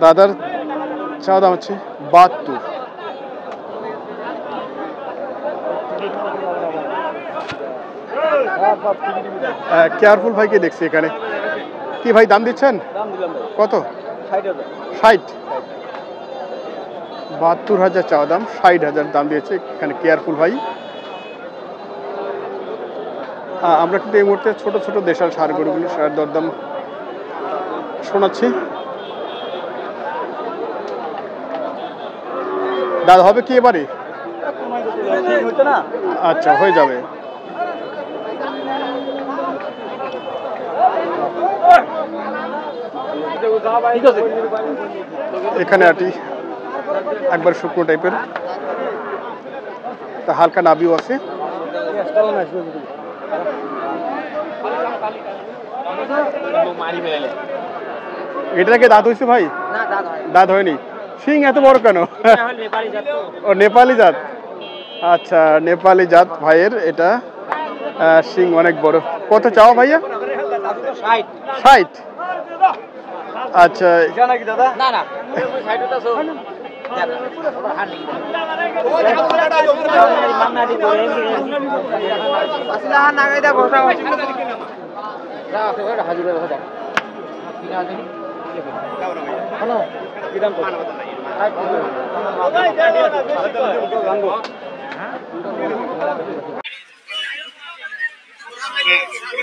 দাদার চাওয়া দাম হচ্ছে 72। কেয়ারফুল ভাইকে দেখছি এখানে। কি ভাই দাম দিচ্ছেন? কত? 60। 72,000 চাওয়া দাম, 60,000 দাম দিয়েছে এখানে কেয়ারফুল ভাই। আমরা কিন্তু এই মুহূর্তে ছোট ছোট দেশাল ষাঁড় গরুগুলি দরদাম শোনাচ্ছি। দাদা হবে কি এবারে? আচ্ছা, হয়ে যাবে। এখানে আটি একবার শুকনো টাইপের, তা হালকা নাবিও আছে। এটা নাকি দাঁত হয়েছে ভাই? দাঁত হয়নি। শিং এত বড় কেন? ও নেপালি জাত। আচ্ছা, নেপালি জাত ভাইয়ের এটা, শিং অনেক বড়। কত চাওয়া ভাইয়া? 60। আচ্ছা,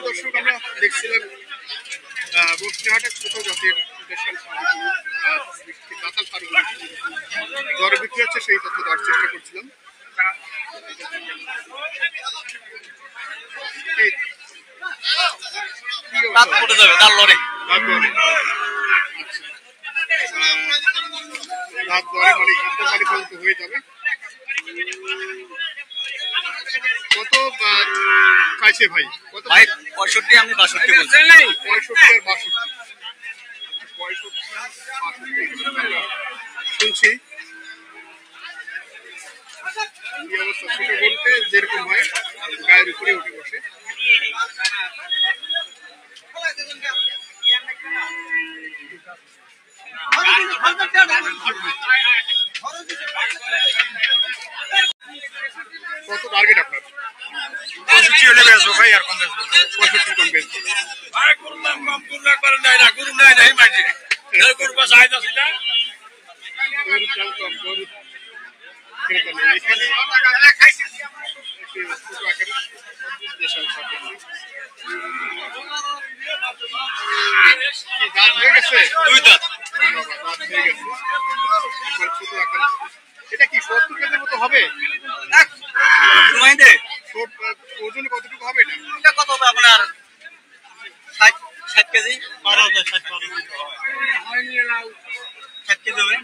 দর্শক আমরা দেখছিলাম বসিরহাটে ছোট জাতের দরে বিক্রি হচ্ছে, সেই তথ্য দেওয়ার চেষ্টা করছিলাম। হয়ে যাবে। কত চাইছে ভাই? কত ভাই? 65। আমি 62 বলছি। 65 আর 62। 65 শুনছি। এই অবস্থা ছোট বলতে যেরকম হয় গায়ের উপরে উঠে বসে। কত টার্গেট আপনার? 65 হলে বেচবো ভাই, আর কম বেচবো। 65 কম বেচবো ভাই। করলাম কম করলে একবার নাই না, গরু নাই নাই মাঝে এই গরু পাশে আইতা ছিল গরু চাল কম গরু এখানে খাইছি ছোট আকারে দেশাল সাথে কি দাঁত হয়ে গেছে? 2 দাঁত। বাবা, দাঁত হয়ে গেছে ছোট আকারে। এটা কি 70 কেজির মতো হবে? ওজন কতটুকু হবে এটা? এটা কত হবে আপনার? 60 কেজি। 60 কেজি হবে।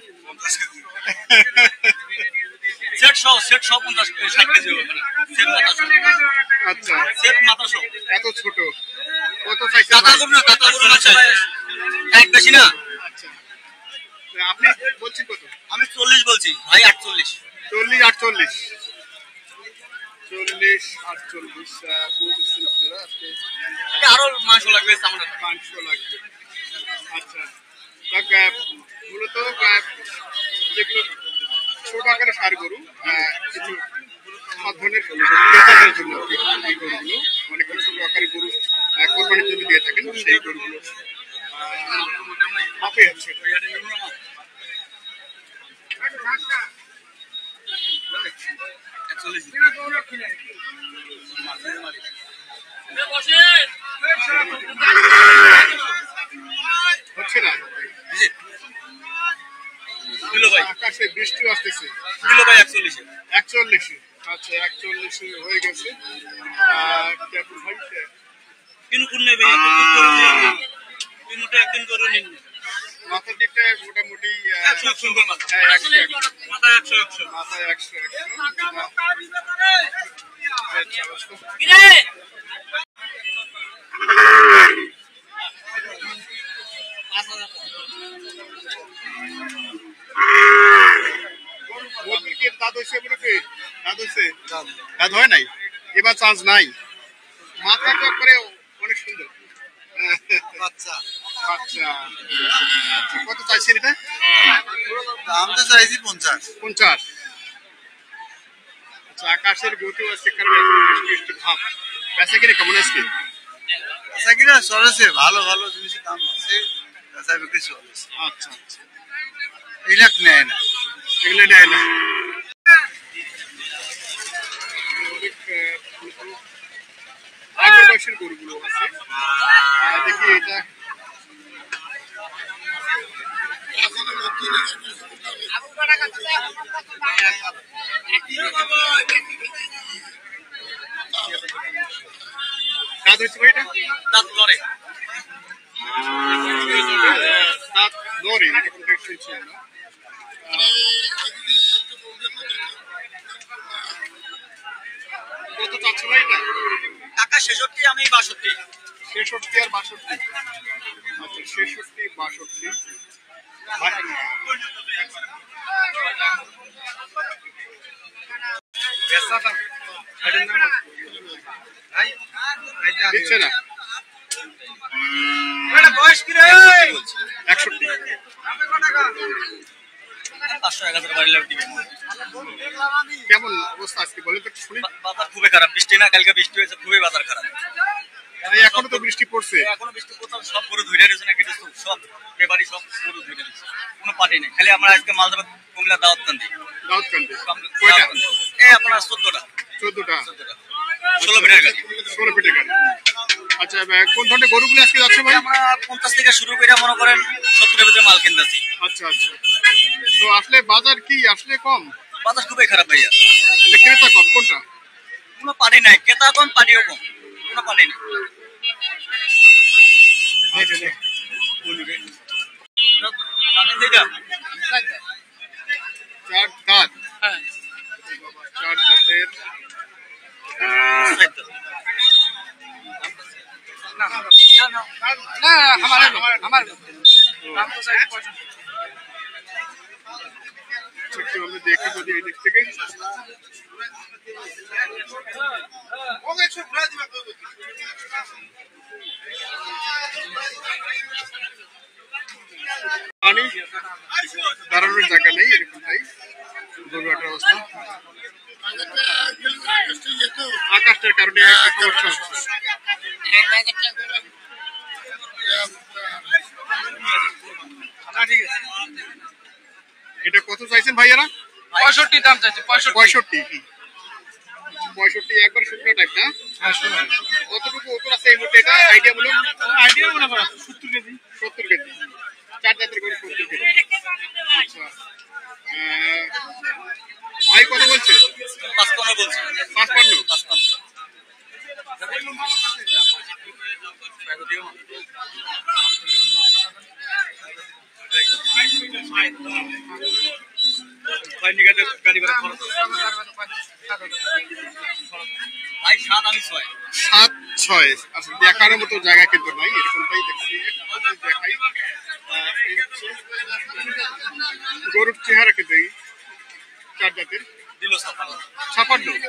সেট 50 60 কেজি হবে। সেট মাথা। আচ্ছা, সেট মাথা সহ এত ছোট। কত চাইছে? দাতা গরু না চাই এক বেশি না। আচ্ছা, আপনি বলছেন কত? আমি 40 বলছি ভাই। 48। 40 48 40 48 বলছেন আপনারা। আজকে আরো মাংস লাগবে, মাংস লাগবে। আচ্ছা, মূলত যেগুলো ছোট আকারে ষাঁড় গরু, কিছু ধরনের ক্রেতাদের জন্য এই গরুগুলো, অনেক ছোট আকারে গরু কোরবানির জন্য দিয়ে থাকেন, সেই গরুগুলো মাপে হচ্ছে। হচ্ছে না আকাশে বৃষ্টি আসতেছে। 41। আচ্ছা, 41 হয়ে গেছে। মাথার দিকটা মোটামুটি মাথায় 100। দাঁত হয় নাই, এবার চান্স নাই। মাথাটা করে অনেক সুন্দর। বাচ্চা আচ্ছা আচ্ছা, কত চাইছেন এটা? দাম তো চাইছি 50। 50। আচ্ছা, আকাশের গতি আছে কারণে এখন বৃষ্টি বৃষ্টি ভাব। বেচা কিনে কেমন আজকে? আচ্ছা কিনা চলেছে, ভালো ভালো জিনিসের দাম আছে, বেচা বিক্রি চলেছে। আচ্ছা আচ্ছা, এগুলা নেয় না। এগুলো নেয় না। আগের বয়সের গরুগুলো আছে। দেখি এটা দাঁত হচ্ছে ভাই, এটা দাঁত লড়ে। দাঁত ধরে এরকম শুনছি আমরা। কত চাচ্ছে ভাই এটা? টাকা 66, আমি 62। 66 আর 62। আচ্ছা, 66 62। দিচ্ছে না। বয়স কি রে? 61। 500-1000 বাড়ি লাগবে। কেমন অবস্থা আজকে বলেন তো শুনি। বাজার খুবই খারাপ, বৃষ্টি না, কালকে বৃষ্টি হয়েছে, খুবই বাজার খারাপ। এখনো তো বৃষ্টি পড়ছে। এখনো বৃষ্টি কোথাও, সব গরু ধরে রয়েছে না, কিছু সব ব্যাপারী সব গরু ধরে রয়েছে, কোনো পার্টি নেই। খালি আমরা আজকে মাল যাবে কুমিল্লা দাওয়াত কান্দি। দাউদ কান্দি কয়টা? এই আপনার 14টা। 14টা। 16 ফিটের গাড়ি। 16 ফিটের গাড়ি। আচ্ছা, কোন ধরনের গরুগুলো আজকে যাচ্ছে ভাই? আমরা 50 থেকে শুরু করে মনে করেন 70 এর ভিতরে মাল কিনতেছি। আচ্ছা আচ্ছা, তো আসলে বাজার কি আসলে কম? বাজার খুবই খারাপ ভাইয়া। ক্রেতা কম কোনটা? কোনো পার্টি নাই, ক্রেতা কম, পার্টিও কম, কোনো পার্টি নেই। চার দাঁত। চার দাঁতের। একটু আমরা দেখি যদি এই দিক থেকে। পানি দাঁড়ানোর জায়গা নেই, এরকম তাই গরুহাটের অবস্থা। আকাশটার কারণে একটা সমস্যা হচ্ছে। এটা কত চাইছেন ভাইয়ারা? 65 দাম চাইছে। 65। 65 একবার শুকনো টাইপ না? কতটুকু ওজন আছে এই মুহূর্তে? এটা আইডিয়া বলুন। আইডিয়া মনে করেন 70 কেজি। 70 কেজি। চার জাতের গরু 70 কেজি। আচ্ছা, ভাই কত বলছে? 55 বলছে। 55। গাড়ি ভাড়া খরচ ভাই 7 আমি 6। 7-6। আচ্ছা, দেখার মতো জায়গা কিন্তু নাই, এরকমটাই দেখছি। দেখাই এই হচ্ছে গরুর চেহারা কিন্তু এই চার জাতের। দিল 56।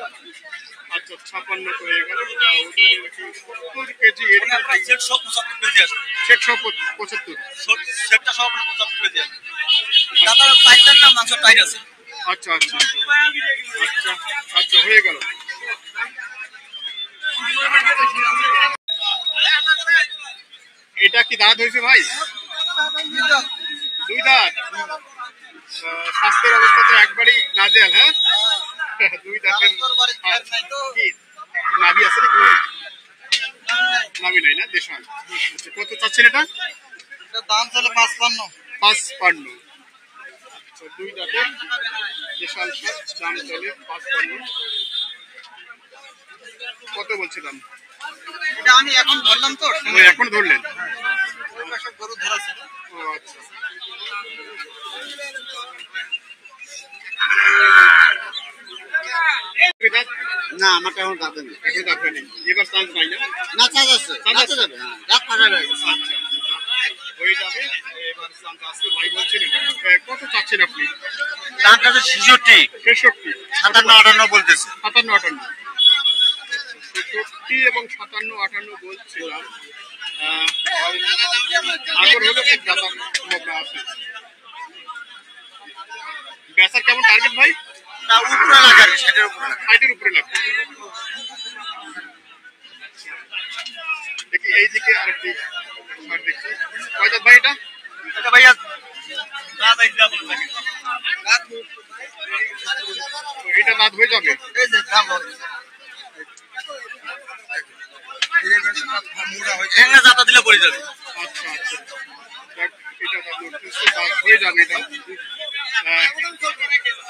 আচ্ছা, 56 হয়ে গেল। ওজন নাকি 70 কেজি। সেট সব 75 কেজি আছে। সেট 75। সেটটা সব 75 কেজি আছে। দাদার টাইটার না মাংস টাইট আছে। আচ্ছা আচ্ছা আচ্ছা আচ্ছা, হয়ে গেল। এটা কি দাঁত হয়েছে ভাই? 2 দাঁত। স্বাস্থ্যের অবস্থা তো একবারই নাজেহাল। হ্যাঁ, 2 দাঁতের। কি নাভি আছে নাকি? নাভি নাই না, দেশাল। আচ্ছা, কত চাচ্ছেন এটা? দাম চলে 55। 55। আচ্ছা, 2 দাঁতের দেশাল সার, দাম চলে 55। কত বলছে দাম? এটা আমি এখন ধরলাম তো। এখন ধরলেন? সব গরু ধরা ছিল। ও আচ্ছা। না আমাকে এখন দাঁতে নেই। এখন দাঁতে নেই, এবার চান্স নাই না? না চাষ আছে, দাঁতে যাবে। দাঁত ফাটা হয়ে গেছে। আচ্ছা, হয়ে যাবে। এবার চান্স আছে ভাই বলছিলেন। কত চাচ্ছেন আপনি? দামটা তো 66। 63। 57-58 বলতেছে। 57-58। 63 এবং 57-58 বলছিলাম। আগর হলে খুব জাতার সম্ভাবনা আছে। বেচার কেমন টার্গেট ভাই? না উপরে লাগার 60-এর উপরে লাগবে। দেখি এই দিকে আরেকটি ষাট দেখছি। কয় দাঁত ভাই এটা? এটা ভাইয়া দাঁত এই দাঁত লাগে। এটা দাঁত হয়ে যাবে। এই যে দাম এখানে জাতা দিলে পড়ে যাবে। আচ্ছা আচ্ছা, এটা দাঁত হয়ে যাবে। এটা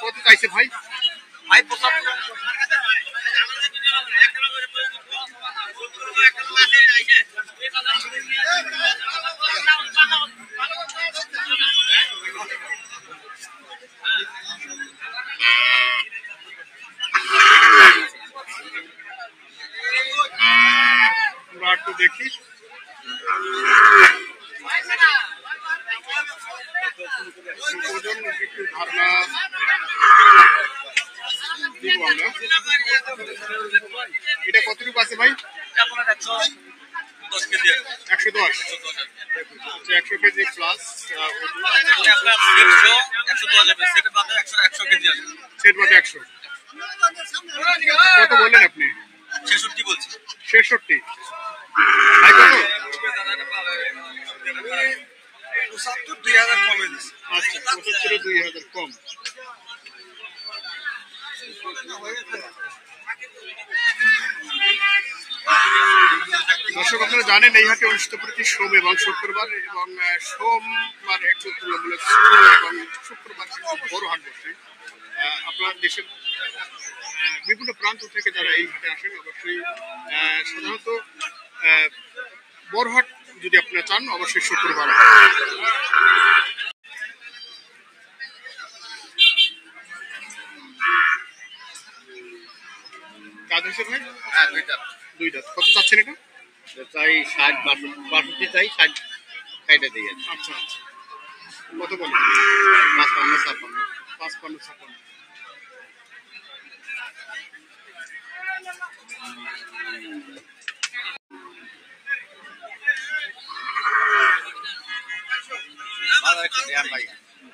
কত চাইছে ভাই? ভাই 75। আমরা একটু দেখি। ওজন একটু ধারণা দিব আমরা। এটা কতটুকু আছে ভাই? 110 কেজি। 110। 100 KG plus. আপনার 110 হবে, সেটা বাদে 100 কেজি আছে। সেট বাদে 100। কত বললেন আপনি? 66 বলছি। 66 ভাই কত? 2000 কমে দিচ্ছে। আচ্ছা 75 2000 কম। দর্শক আপনারা জানেন এই হাটে অনুষ্ঠিত প্রতি সোম এবং শুক্রবার, এবং সোমবার একটু তুলনামূলক এবং শুক্রবার একটু বড় হাট বসে। আপনার দেশের বিভিন্ন প্রান্ত থেকে যারা এই হাটে আসেন অবশ্যই সাধারণত বড় হাট যদি আপনারা চান অবশ্যই শুক্রবার। কাজ হয়েছে ভাই? হ্যাঁ দুই দাঁত। কত চাচ্ছেন এটা? চাই 60-62 চাই 60 দিয়ে আছে। আচ্ছা আচ্ছা, কত বলেন? 55-56। 55-56।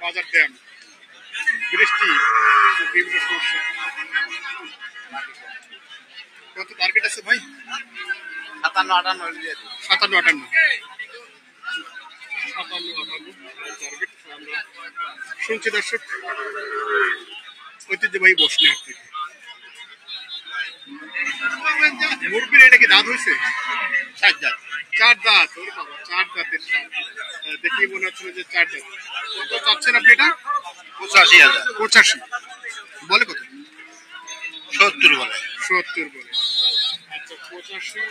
বাজার ড্যাম, বৃষ্টি, বিভিন্ন সমস্যা। কত টার্গেট আছে ভাই? 57-58 দিয়ে আছে। 57-58 টার্গেট আমরা শুনছি। দর্শক ঐতিহ্যবাহী বসলে হাট থেকে মুরগির এটা কি দাঁত হয়েছে? 4 দাঁত। 4 দাঁত। ওরে বাবা, 4 দাঁতের দেখি মনে হচ্ছিল যে 4 দাঁত। কত চাচ্ছেন আপনি এটা? 85,000। 85 বলে। কত? 70 বলে। 70 বলে। আচ্ছা 85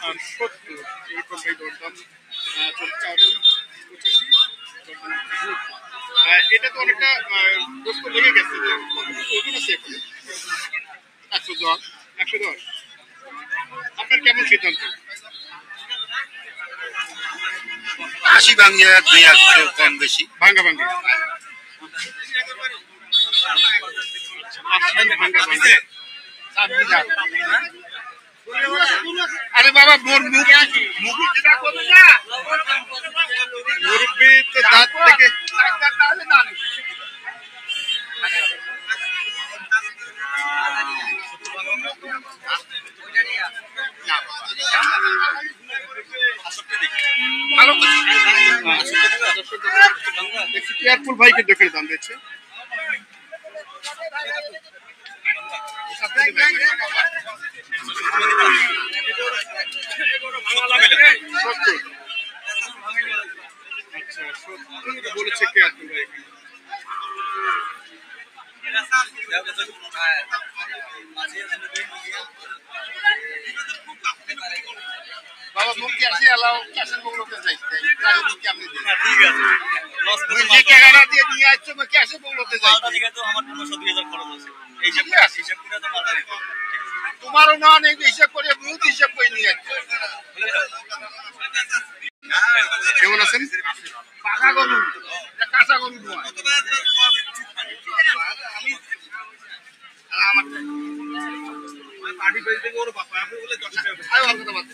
আর 70 এইরকম ভাই দরদাম চলছে। 85 এটা তো অনেকটা গোস্ত লেগে গেছে। ওজন আছে 110। 110 আপনার কেমন সিদ্ধান্ত? 80 ভাঙিয়ে 200 কম বেশি ভাঙ্গা ভাঙ্গি। আরে বাবা মোর মুরব্বী তো দাঁত থেকে কেয়ারফুল ভাইকে দেখে দাম দিচ্ছে। আচ্ছা 70 বলেছে কেয়ারফুল ভাই। বাবা মুখ ক্যাশে এলাও ক্যাশের বগলতে যাইতে আমি দিই। ঠিক আছে লস করে যে টাকাটা দিয়ে নিয়ে আসছো আমি ক্যাশে বগলতে যাই। মালটা দিকে তো আমার 15-2000 খরচ আছে। এই হিসাব করে তো মালটা দিতে হবে। তোমারও না নেই হিসাব করে বহুত হিসাব করে নিয়ে আসছো। কেমন আছেন? পাকা গরু এটা কাঁচা গরু নয়। আমার পার্টি পেজ থেকে ওর বাবা আপনি বলে 10 টাকা আয় অল্প কথা বাদ।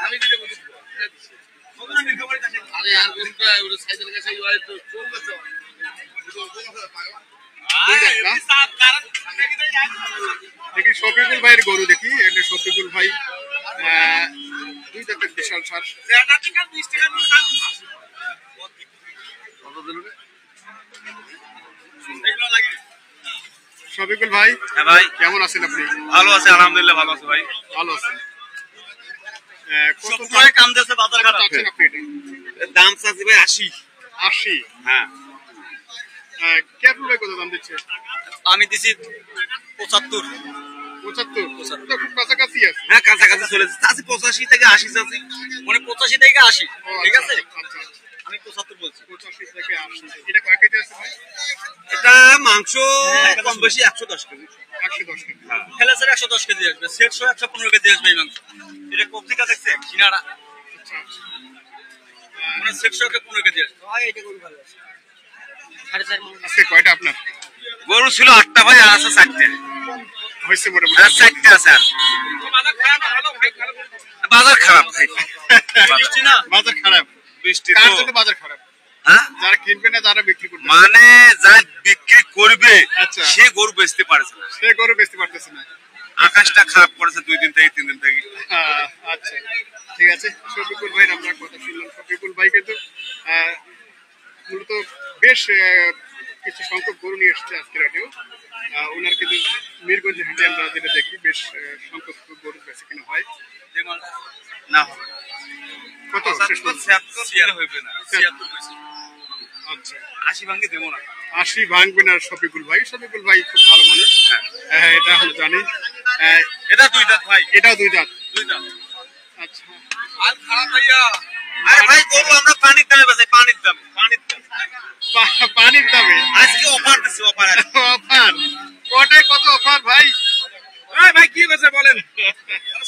আমি যেটা বলছি আরে আর কোনটা ওর সাইকেল কাছে ইউআই তো চলবে তো দেখি শফিকুল ভাইয়ের গরু দেখি এটা শফিকুল ভাই দুই দাঁতের বিশাল সার শফিকুল ভাই হ্যাঁ ভাই কেমন আছেন আপনি? ভালো আছে আলহামদুলিল্লাহ ভালো আছে ভাই ভালো আছেন। কত সবসময় কাম দিয়েছে বাজার খারাপ চাচ্ছেন আপনি এটা? দাম চাচ্ছি ভাই 80 80। হ্যাঁ ক্যাপল ভাই কত দাম দিচ্ছে? আমি দিছি 75 75 তো খুব কাছাকাছি আছে। হ্যাঁ কাছাকাছি চলে যাচ্ছে চাচ্ছি 85 থেকে 80 চাচ্ছি মানে 85 থেকে 80 ঠিক আছে আচ্ছা আমি 75 বলছি 85 থেকে 80 এটা কয় কেজি আছে ভাই? এটা মাংস কম বেশি 110 কেজি 110 কেজি। খেলে স্যার 110 কেজি আসবে সেট 115 কেজি আসবে এই মাংস এটা কবজিটা দেখছে কিনারা আচ্ছা আচ্ছা। মানে সেট 115 কেজি আসবে আজকে কয়টা আপনার? গরু ছিল 8টা ভাই আর আছে 4টে হয়েছে মোটামুটি। আর 4টে আছে আর বাজার খারাপ ভাই বৃষ্টি না বাজার খারাপ। বৃষ্টি কার তো জন্য বাজার খারাপ? হ্যাঁ যারা কিনবে না যারা বিক্রি করবে মানে যা বিক্রি করবে আচ্ছা। সে গরু বেচতে পারছে না সে গরু বেচতে পারতেছে না। আকাশটা খারাপ করেছে 2 দিন থেকে 3 দিন থেকে আচ্ছা ঠিক আছে শফিকুল ভাই আমরা কথা শুনলাম। শফিকুল ভাই কিন্তু মূলত বেশ কিছু সংখ্যক গরু নিয়ে এসছে আজকের রাতেও। ওনার কিন্তু মিরগঞ্জ হাটে আমরা যেটা দেখি বেশ সংখ্যক গরু বেশি কিনা হয়। না হবে কত শেষ পর্যন্ত? 76 হইবে না 76 হয়েছে আচ্ছা 80 ভাঙি দেবো না 80 ভাঙবে না শফিকুল ভাই। শফিকুল ভাই খুব ভালো মানুষ। এটা আমরা জানি। এটা 2 দাঁত ভাই এটাও দুই দাঁত। 2 দাঁত আচ্ছা আর খারাপ ভাইয়া আরে ভাই গরু আমরা পানির দামে বেচাই পানির দামে পানির দামে আজকে অফার দিছি অফার অফার কটায় কত অফার ভাই? এই ভাই কি হয়েছে বলেন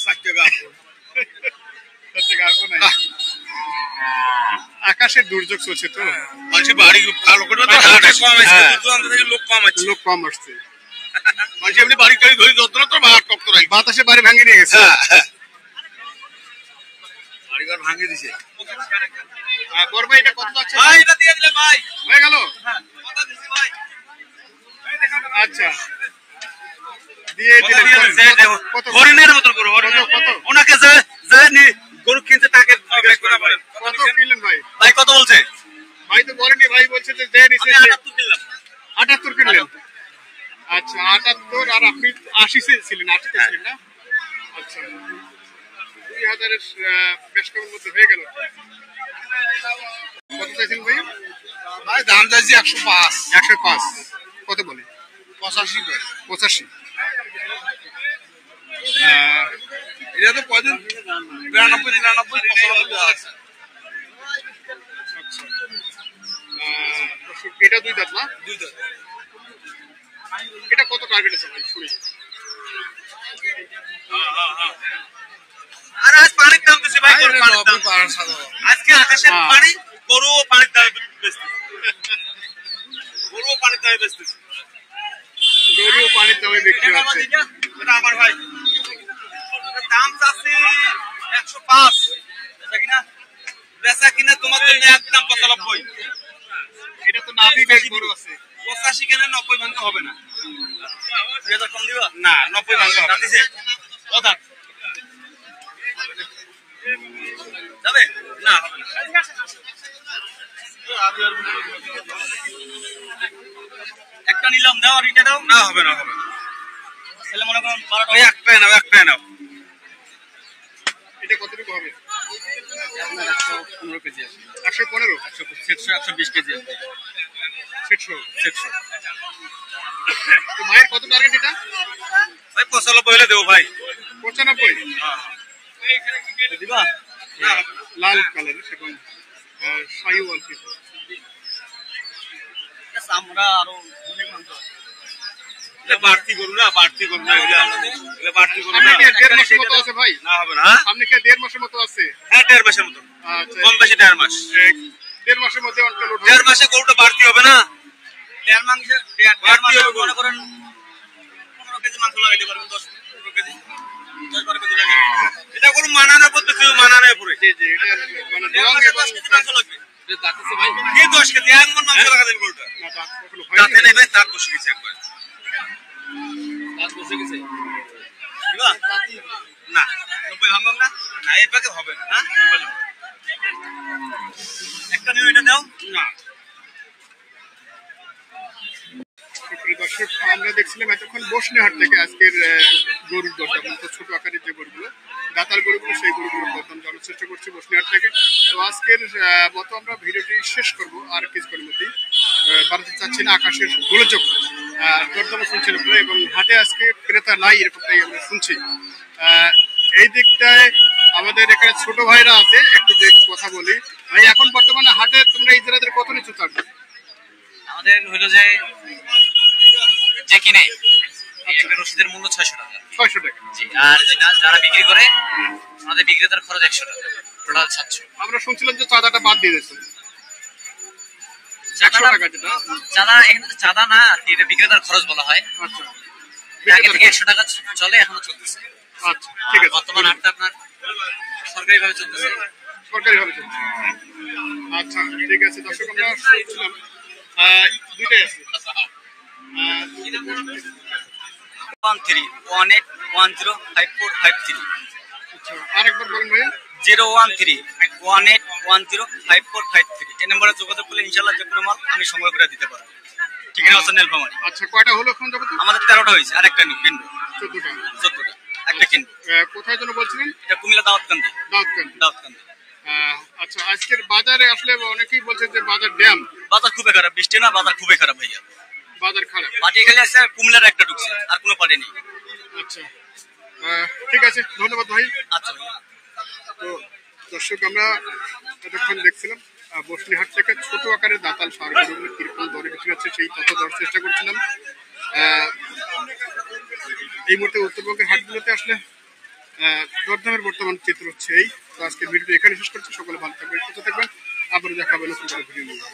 60 টাকা আকাশের দুর্যোগ চলছে তো মানুষের বাড়ি ভালো করে তো হাট কম আছে দূর থেকে লোক কম আছে লোক কম আসছে। মানুষ এমনি বাড়ি গাড়ি ধরে যন্ত্র তো ভাট টক করে বাতাসে বাড়ি ভাঙিয়ে নিয়ে গেছে। বাড়ি ঘর ভাঙিয়ে দিছে বড় ভাই এটা কত যাচ্ছে? ভাই এটা দিয়ে দিলে ভাই হয়ে গেল। কথা দিছি ভাই আচ্ছা দিয়ে দিলেন। কত হরিণের মতন করো কত? ওনাকে যে গরু কিনতে তাকে জিজ্ঞেস করে বলেন কত কিনলেন ভাই? ভাই কত বলছে ভাই তো বলেনি। ভাই বলছে যে যে নিচে আমি 78 কিনলাম 78 কিনলেন। আচ্ছা 78 আর আপনি 80 ছিলেন 80 ছিলেন না? আচ্ছা 2000 এর বেশ কমের মধ্যে হয়ে গেল। কত চাইছেন ভাই? ভাই দাম চাইছি 105 105 কত বলে? 85 করে 85। এটা তো কয়দিন 92 93 আছে আচ্ছা এটা দুই দাঁত না? 2 দাঁত এটা কত টার্গেট আছে ভাই শুনি? আর আজ পানির দাম দিছে ভাই গরুর পানির দাম আজকে আকাশের পানি গরু পানির দামে বেচতেছে গরু পানির দামে বেচতেছে গরু পানির দামে বিক্রি হচ্ছে। এটা আমার ভাই দাম চাচ্ছি 105 কিনা বেচা কিনা তোমার জন্য একদম 95 এটা তো নাভি বেশ বড় আছে। 85 কেনা 90 ভাঙতে হবে না 2000 কম দিবা না 90 ভাঙতে হবে দিছে কথা যাবে না একটা নিলাম দাও আর এটা দাও না হবে না হবে তাহলে মনে করুন 12টা ওই একটাই নাও এটা কতটুকু হবে? 115 কেজি আছে 115 120 কেজি আছে 700 তো ভাইয়ের কত টার্গেট এটা? ভাই 95 হলে দেবো ভাই 95 দিবা লাল কালারের সেরকম শাহিওয়াল কি আমরা আরো অনেক মাংস এটা বাড়তি করুন না এগুলা বাড়তি করুন সামনে না কি 1.5 মাসের মতো আছে ভাই? না হবে না সামনে কি 1.5 মাসের মতো আছে? হ্যাঁ 1.5 মাসের মতো আচ্ছা কম বেশি 1.5 মাস 1.5 মাসের মধ্যে অন্তত লোড 1.5 মাসে গরুটা বাড়তি হবে না 1.5 মাসে মনে করেন 15 কেজি মাংস লাগাইতে পারবেন 10 এটা কোনো মানানোর পদ্ধতি মানানোর পরে জি জি এটা মানে রং এবং কি 10 কেজি এক মন মাংস লাগা দেবে গরুটা না দাঁত কখনো দাঁতে হয়নি। নেই ভাই দাঁত বসে গেছে একবার দিবা? না 90 ভাঙব না না এর পাকে হবে না হ্যাঁ একটা নিয়ে এটা দাও না প্রিয় দর্শক আমরা দেখছিলাম এতক্ষণ বসনিহাট থেকে আজকের গরুর দরদাম মূলত ছোট আকারের যে গরুগুলো দাতার গরুগুলো সেই গরুগুলোর দরদাম জানার চেষ্টা করছি বসনিহাট থেকে। তো আজকের মতো আমরা ভিডিওটি শেষ করব আর কিছুক্ষণের মধ্যেই বাড়াতে চাচ্ছি না আকাশের গোলযোগ দরদাম শুনছিল এবং হাটে আজকে ক্রেতা নাই এরকমটাই আমরা শুনছি। এই দিকটায় আমাদের এখানে ছোট ভাইরা আছে একটু যে কথা বলি ভাই এখন বর্তমানে হাটে তোমরা ইজরাদের কত নিচু চাচ্ছ? আমাদের হলো যে কিনে একটা রসিদের মূল্য 600 টাকা 600 টাকা। জি আর যারা বিক্রি করে আমাদের বিক্রেতার খরচ 100 টাকা টোটাল 700। আমরা শুনছিলাম যে চাঁদাটা বাদ দিয়ে দিয়েছে 100 টাকা যেটা চাঁদা এখানে তো চাঁদা না আর কি, এটা বিক্রেতার খরচ বলা হয়। আচ্ছা আগে থেকে 100 টাকা চলে এখনো চলতেছে। আচ্ছা ঠিক আছে বর্তমান হাটটা আপনার সরকারি ভাবে চলতেছে। সরকারি ভাবে চলছে। আচ্ছা ঠিক আছে দর্শক আমরা শুনছিলাম দুইটাই আছে 01318105453 আচ্ছা আরেকবার বলেন ভাই 01318105453 এই নম্বরে যোগাযোগ করলে ইনশাআল্লাহ যে কোনো মাল আমি সংগ্রহ করে দিতে পারবো। ঠিকানা হচ্ছে নীলফামারী। আচ্ছা কয়টা হলো এখন যাবো তো? আমাদের 13টা হয়েছে আর একটা কিনবো 14টা 14টা একটা কিনবো। কোথায় যেন বলছিলেন? এটা কুমিল্লা দাওয়াতকান্দি। দাউদকান্দি। আচ্ছা আজকের বাজারে আসলে অনেকেই বলছে যে বাজার ড্যাম বাজার খুবই খারাপ, বৃষ্টি না বাজার খুবই খারাপ ভাইয়া। বাজার খারাপ। পাটি খেলে আসছে কুমিল্লার একটা ঢুকছে আর কোনো পাটি নেই। আচ্ছা ঠিক আছে ধন্যবাদ ভাই। আচ্ছা ভাইয়া। তো দর্শক আমরা এতক্ষণ দেখছিলাম বসনিহাট থেকে ছোট আকারের দাতাল সার গরুগুলো কিরকম দরে বিক্রি হচ্ছে সেই তথ্য দেওয়ার চেষ্টা করছিলাম। এই মুহূর্তে উত্তরবঙ্গের হাটগুলোতে আসলে দরদামের বর্তমান চিত্র হচ্ছে এই। তো আজকের ভিডিও এখানে শেষ করছি। সকলে ভালো থাকবেন সুস্থ থাকবেন, আবারও দেখা হবে নতুন ভিডিও নিয়ে।